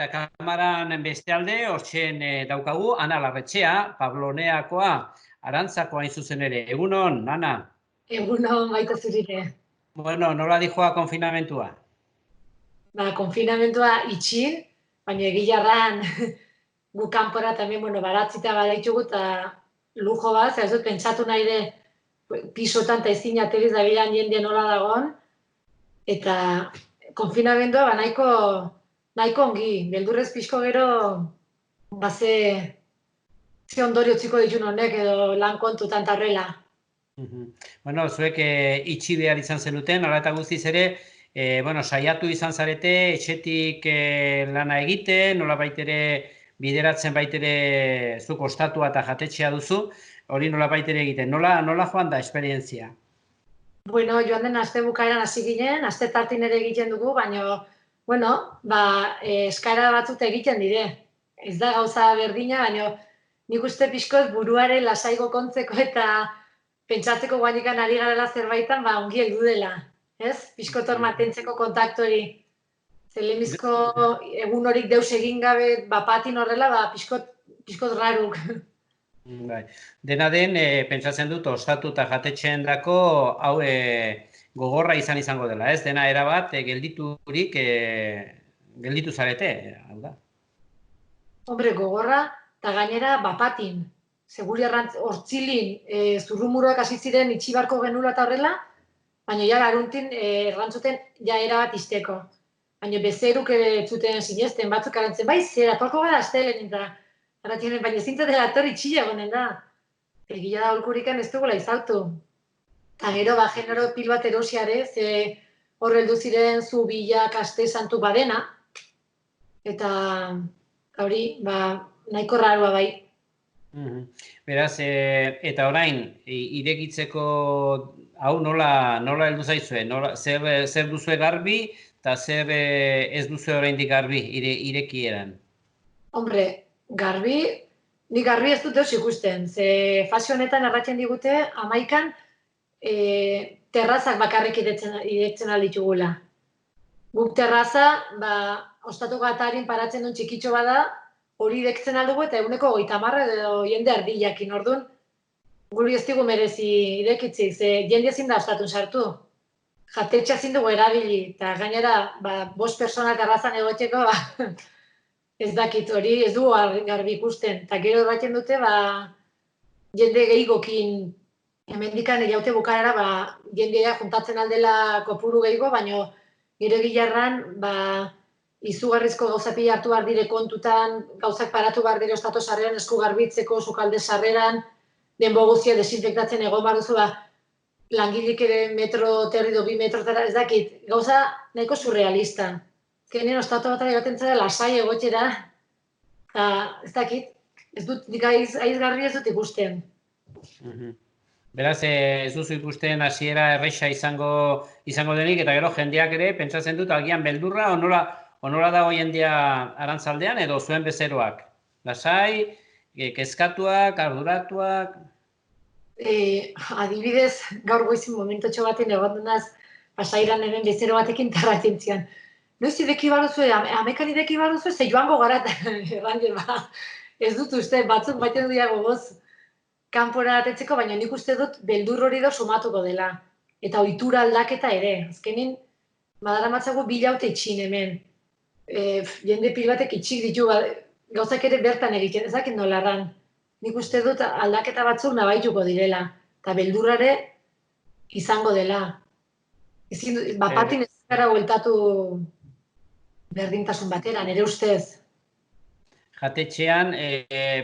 eta kamaran bestealde, hortxen daukagu, Ana Larretxea, Pabloneakoa, Arantzakoa hain zuzen ere. Egunon, Ana? Egunon, baita zurire. Bueno, nola dijoa konfinamentua? Konfinamentua itxin, baina egilarran gu kanpora también, baratzita badaitugu eta lujo bat, ez dut pentsatu nahi de pisotan eta ezin ateriz da bilan jende nola dagoen, eta konfinamentua nahiko ongi, beldurrez pixko gero, ze ondorio txiko ditun honek edo lan kontutan tarrela. Bueno, zuek itxi behar izan zenuten, hala eta guztiz ere, saiatu izan zarete, etxetik lana egiten, nola baitere bideratzen baitere zu kostatua eta jatetxea duzu, hori nola baitere egiten. Nola joan da esperientzia? Bueno, joan den aste bukaeran hasi ginen, aste tartin ere egiten dugu, baina, eskaera batzuk egiten dire. Ez da gauza berdina, baina nik uste pixkoz buruare lasaigo kontzeko eta pentsatzeko guanikan ari garela zerbaitan, ongi heldu dela. Ez? Pixkotor mantentzeko kontaktori. Zelemizko egun horik deus egin gabe, patin horrela, pixkot raruk. Dena den, pentsatzen dut, ostatu eta jatetxeen dako, hau gogorra izango dela, ez? Dena erabat, gelditurik, gelditu zarete, hau da? Hombre, gogorra, eta gainera bapatin. Seguri hortzilin, zurrumuruak hasi ziren itxibarko genula eta horrela, baina ja garuntin errantzuten ja erabat izteko. Baina bezeruk ere zuten sinesten, batzuk arantzen, bai, zera, tolko gara astelen, eta arationen, baina zintzatela atorri txila gonen da. Egia da holkurikan ez dugula izautu. Eta gero, genero pil bat erosiare, ze horreldu ziren zu bilak aste santu badena, eta hori, nahiko rarua bai. Beraz, eta orain, irekitzeko hau nola heldu zaizue? Zer duzue garbi, eta zer ez duzue oraindik garbi irekieran? Hombre, garbi, ni garbi ez dut eus ikusten. Ze fase honetan erratzen digute, 11an terrazak bakarrik iretzen alditugula. Guk terraza, ostatuko atarin paratzen duen txikitxo bada, hori irektzen aldugu eta eguneko 30 edo jende ardilakin, orduan, guri ez digu merezi irekitzik, ze jende ezin da ostatun sartu. Jatetxa ezin dugu erabili, eta gainera, 5 persona terrazan egoteko, ez dakit hori, ez dugu garbi ikusten. Eta gero erratzen dute, jende gehigokin, hemendikan jaute bukarara, jendea juntatzen aldela kopuru gehigo, baina gero gilarran, izugarrizko gauzapila hartu behar dire kontutan, gauzak paratu behar dire ostatu sarreran, esku garbitzeko, sukalde sarreran, denbo guztia desinfektatzen egon behar duzu, langilik ere metro terri do 2 metrotara, ez dakit, gauza nahiko surrealista. Ezkenean ostatu bat egoten zara lasai egotxera, eta ez dakit, ez dut, aizgarri ez dut ikusten. Beraz, ez duzu ikusten hasiera erresa izango denik, eta gero jendeak ere, pentsatzen dut, agian beldurra, onola dago jendea Arantzaldean, edo zuen bezeroak? Lasai, kezkatuak, arduratuak? Adibidez, gaur goizin momentotxo baten egondunaz, pasairan hemen bezero batekin tarratzen zian. Noiz ideki baruzue, amekan ideki baruzue, ze joango gara, ez dut uste, batzuk baiten dudiago goz, kanpora atetzeko, baina nik uste dut beldur hori da sumatuko dela. Eta ohitura aldaketa ere. Azkenin, badaramatzago 2 haute itxin hemen. Jende pil batek itxik ditu, gauzak ere bertan egiten, ezakit nolarran. Nik uste dut aldaketa batzuk nabaituko direla. Eta beldurrare izango dela. Bapatin ez gara hueltatu berdintasun batera, nire ustez. Jatetxean,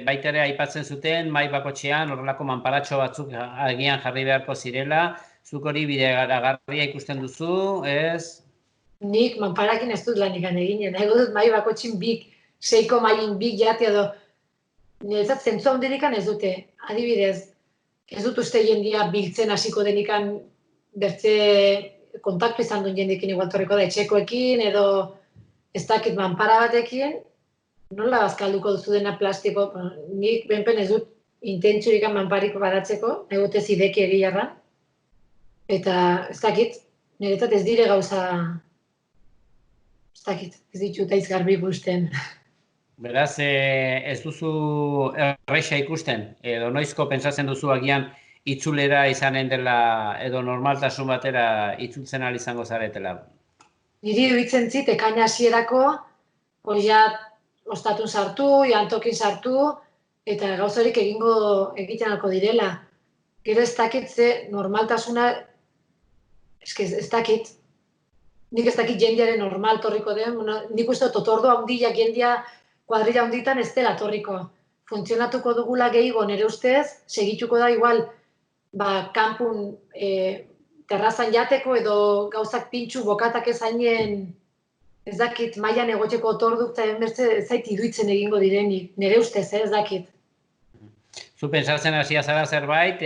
baita ere aipatzen zuten, mai bakotxean, horrelako manparatxo batzuk agian jarri beharko zirela, zuk hori bideragarria ikusten duzu, ez? Nik manparakin ez dut lanik eginen, ego dut mai bakotxin bik, 6ko mailin bik jate edo, niretzat zentzu handirikan ez dute, adibidez, ez dut uste jendia biltzen hasiko denikan bertze kontaktu izan duen jendekin igualtorreko da etxekoekin edo ez dakit manpara batekin, nola bazkalduko duzu dena plastiko, nik benpen ez dut intentsurikan manpariko badatzeko, egote zideki egilarra, eta ez dakit, niretzat ez dire gauza Ez dakit, ez ditut aiz garbi ikusten. Beraz, ez duzu erraixa ikusten, edo noizko pentsatzen duzu agian itzulera izanen dela, edo normaltasun batera itzultzen ahal izango zaretela. Niri iruditzen zit, ekaina hasierako, ja, ostatun sartu, jantokin sartu, eta gauzarik egiten alko direla. Gero ez dakit ze normaltasuna, ez dakit, nik ez dakit jendearen normal torriko den, nik uste dut otordo handiak jendea kuadrilla handitan ez dela torriko. Funtzionatuko dugula gehiago nire ustez, segituko da igual, kanpun terrazan jateko edo gauzak pintxu bokatak ezainen, ez dakit, mailan egoteko otorduk eta ez zait iduitzen egingo direnik, nire ustez, ez dakit. Zu pentsatzen hasia zara zerbait,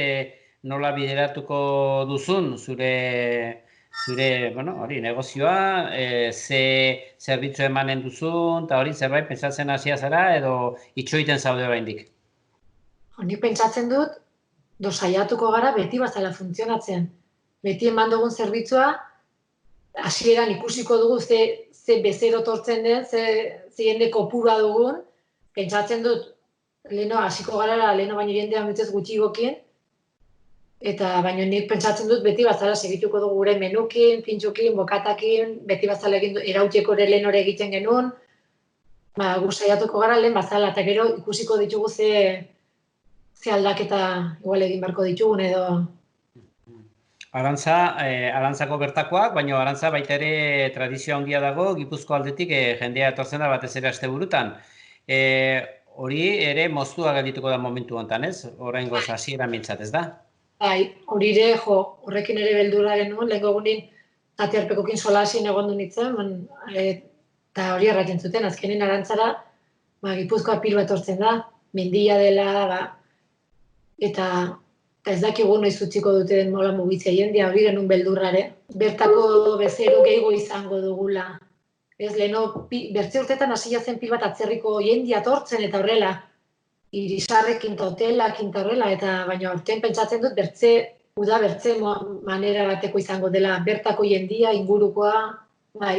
nola bideratuko duzun zure hori, negozioa, ze zerbitzu emanen duzun, eta hori zerbait pentsatzen hasia zara, edo itxoiten zaude oraindik? Nik pentsatzen dut, saiatuko gara beti bazala funtzionatzen. Beti eman dugun zerbitzua, hasieran ikusiko dugu ze bezero tortzen den, ze jende kopura dugun, pentsatzen dut, leheno hasiko gara, leheno baino jendean betzez gutxigokin, eta baino nik pentsatzen dut beti bazala segituko dugu gure menukin, pintxukin, bokatakin, beti bazala erauteko ere lehen hori egiten genuen, gu saiatuko gara lehen bazala, eta gero ikusiko ditugu ze aldaketa igual egin beharko ditugun edo. Arantzako bertakoak, baina Arantza baita ere tradizioa handia dago, Gipuzko aldetik jendea etortzen da batez ere asteburutan. Hori ere moztua geldituko da momentu honetan, ez? Oraingoz hasiera mintzat, ez da? Bai, hori ere, horrekin ere beldurra genuen, lehenko egunin taterpekokin solasin egon du nintzen, eta hori erraten zuten, azkenin Arantzara, Gipuzkoa pil bat etortzen da, mendia dela, eta ez dakigu noiz utziko duten mola mugitzea jendea, hori genuen beldurrare. Bertako bezero gehiago izango dugula. Ez, leheno, bertze urtetan hasia zen pil bat atzerriko jendea tortzen eta horrela. Irisarrekin eta hotelakin eta horrela, eta baina aurten pentsatzen dut bertze manera bateko izango dela. Bertako jendia, ingurukoa, bai.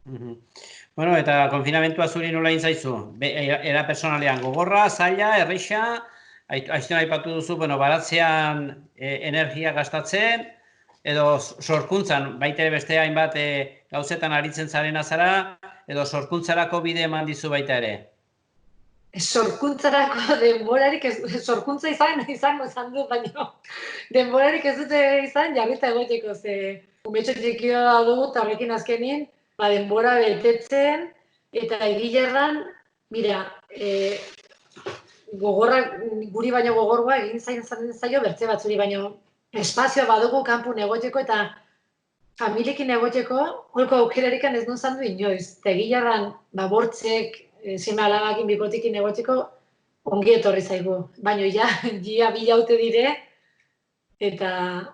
Bueno, eta konfinamentua zuri nola inzaizu? Era personalean gogorra, zaila, erreixa, aizten aipatu duzu, baratzean energia gastatzen, edo sorkuntzan, baita beste hainbat gauzetan aritzen zarena zara, edo sorkuntzarako bide eman dizu baita ere? Sorkuntzarako denborarik ez, sorkuntza izan dut, baina denborarik ez dute izan jarrita egoteko, ze umetxo txikioa dugu, eta horrekin azkenin, denbora betetzen, eta egilerran, mira, guri baino gogorgoa egin zaio bertze batzuri, baino espazioa badugu kanpun egoteko eta familiekin egoteko, holko aukerarik ez duen zandu inoiz. Eta egilerran, bortzek, seme alabakin bikotikin egoteko, ongi etorri zaigu. Baino, ja bilaute dire, eta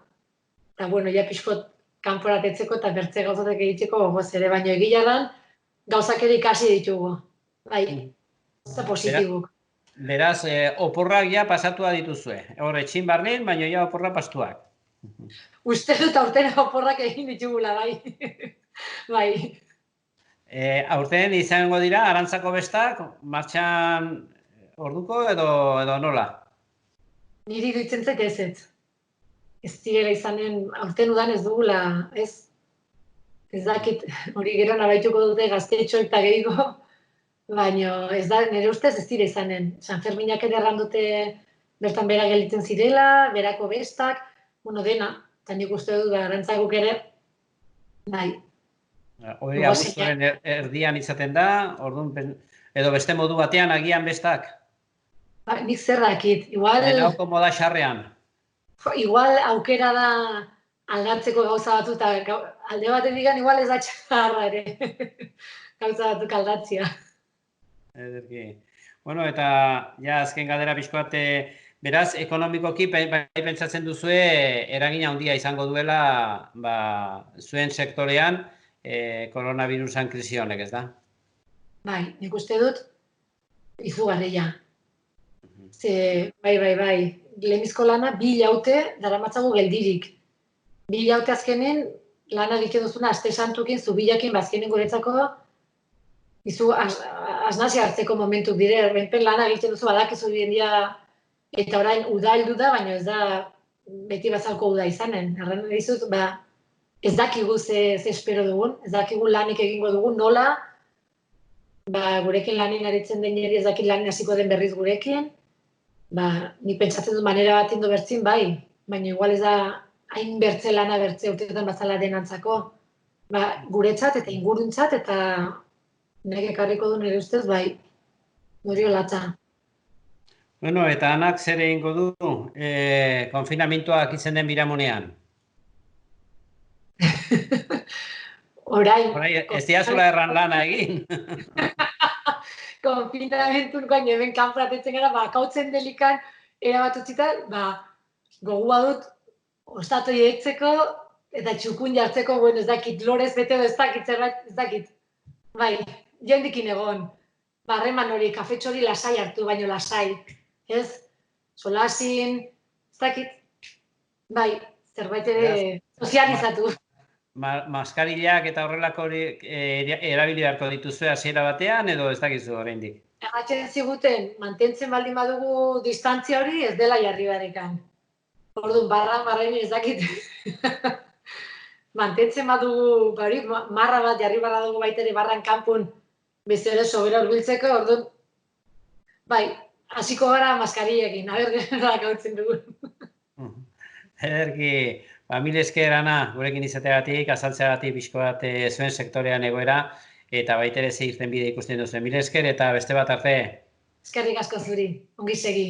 bueno, ja pixkot kanporatetzeko eta bertze gauzatek egiteko gogoz ere, baino egilerran gauzak ere ikasi ditugu. Bai, eta positibuk. Beraz, oporrak ja pasatua dituzue. Hor, etxin barnen, baina ja oporra pastuak. Uste dut aurten oporrak egin ditugula, bai. Bai. Aurten izango dira, Arantzako bestak, martxan orduko edo nola? Niri iruditzen zait ez. Ez direla izanen, aurten udan ez dugula, ez dakit, hori gero nabaituko dute gaztetxo eta gehiago, baina ez da, nire ustez ez dira izanen. San Ferminak ere errandute bertan bera gelditzen zirela, berako bestak, dena, eta nik uste dut Arantzakok ere, bai. Hori abuztuaren erdian izaten da, orduan, edo beste modu batean agian bestak? Nik zer dakit, igual... Enauko moda xarrean? Igual aukera da aldatzeko gauza batu, eta alde baten digan igual ez da txarra ere, gauza batuk aldatzia. Ederki. Bueno, eta ja azken galdera pixkoat, beraz, ekonomikoki pentsatzen duzue eragina handia izango duela zuen sektorean koronavirusan krisi honek, ez da? Bai, nik uste dut izugarria. Bai, lehenbizko lana 2 hilaute daramatzagu geldirik. 2 hilaute azkenen lana egiten duzuna, aste santukin, zubilakin, bazkenen guretzako, izu asnazi hartzeko momentuk dire, benpen lana egiten duzu, badakizu diendia, eta orain uda heldu da, baina ez da beti bazalko uda izanen. Erran dizut, ez dakigu ze espero dugun, ez dakigu lanik egingo dugun, nola, gurekin lanin aritzen deneri ez dakit lanin hasiko den berriz gurekin, ni pentsatzen dut manera bat indo bertzin, bai, baina igual ez da hain bertze lana bertze urteetan bazala denantzako, guretzat eta inguruntzat eta nire ekarriko du nire ustez, bai, nori olatza. Bueno, eta anak zer egingo du konfinamentuak izen den biramunean? Orain, ez diazula erran lana egin. Konfinamentuan gain hemen kanporatetzen gara, akautzen delikan, erabat utzita, gogua dut, ostatu etzeko, eta txukun jartzeko, bueno, ez dakit, lorez bete ez dakit, zerbait, ez dakit. Bai, jendikin egon. Barreman hori, kafetxo hori lasai hartu, baino lasai. Ez? Solasin, ez dakit. Bai, zerbait ere sozializatu. Maskarillak eta horrelako erabili beharko dituzue hasiera batean, edo ez dakizu oraindik? Agatzen ziguten, mantentzen baldin badugu distantzia hori, ez dela jarri barekan. Orduan, barrain ez dakit. Mantentzen badugu, marra bat jarri barra dugu baitere barran kanpun, beste ere sobera urbiltzeko, orduan, bai, hasiko gara maskarillekin, nola gautzen dugu. Ederki, mil esker, Ana, gurekin izateagatik, azaltzeagatik pixko bat zuen sektorean egoera, eta baitere ze irten bide ikusten duzu. Mil esker eta beste bat arte. Eskerrik asko zuri, ongi segi.